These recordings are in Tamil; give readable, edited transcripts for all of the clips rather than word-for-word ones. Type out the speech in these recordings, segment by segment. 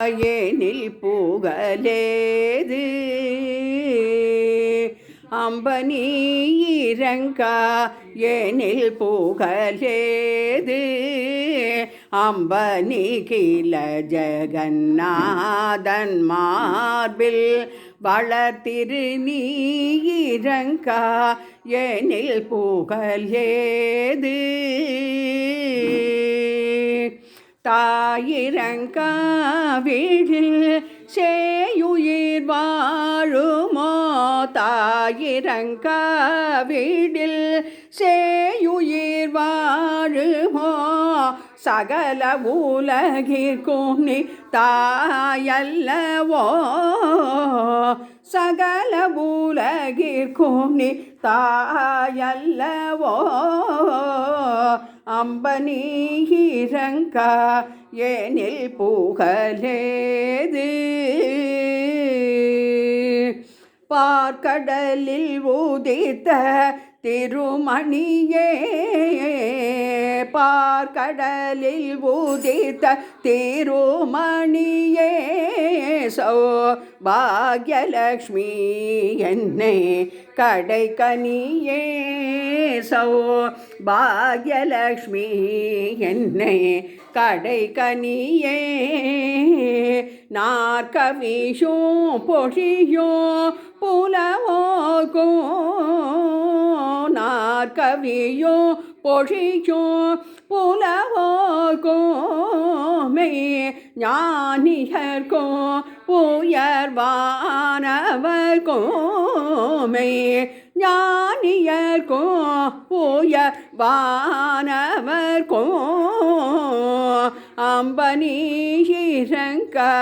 ஏனில் புகழேது அம்பனி இறங்கா ஏனில் புகழேது அம்பனி கில ஜெகநாதன் மார்பில் வளர்த்திரு நீ இறங்கா ஏனில் புகழேது தாயிரங்காவிடில் சேயுயிர் வாழுமோ தாயிரங்காவிடில் சேயுயிர் வாழுமோ சகல உலகிற்கும் நீ தாயல்லவோ சகல உலகிற்கும் நீ தாயல்லவோ அம்பனி இறங்கா ஏனில் புகழேது பார்க்கடலில் உதித்த திருமணியே பார்க்கடலில் உதித்த திருமணியே சௌபாக்யலக்ஷ்மி என்னை கடைக்கனியே சௌபாக்யலக்ஷ்மி என்னை கடைக்கனியே நாற்கவியும் பொழியும் புலவோர்க்கும் நாற்கவியும் பொழியும் புலவோர்க்குமே ஞானியர்க்கும் உயர்வானவர்க்குமே ஞானியர்க்கும் உயர்வானவர்க்கும் அம்பனி இறங்கா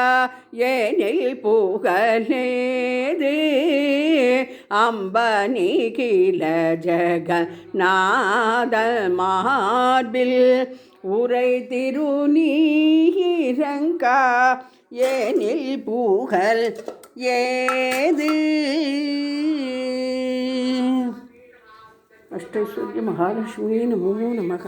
ஏனில் புகழேது அம்பனி கில ஜெகநாத மார்பில் உரை திரு நீ இறங்கா ஏனில் புகழ் ஏது. அஷ்டைஸ்வர்ய மகாலட்சுமி நமோ நமக.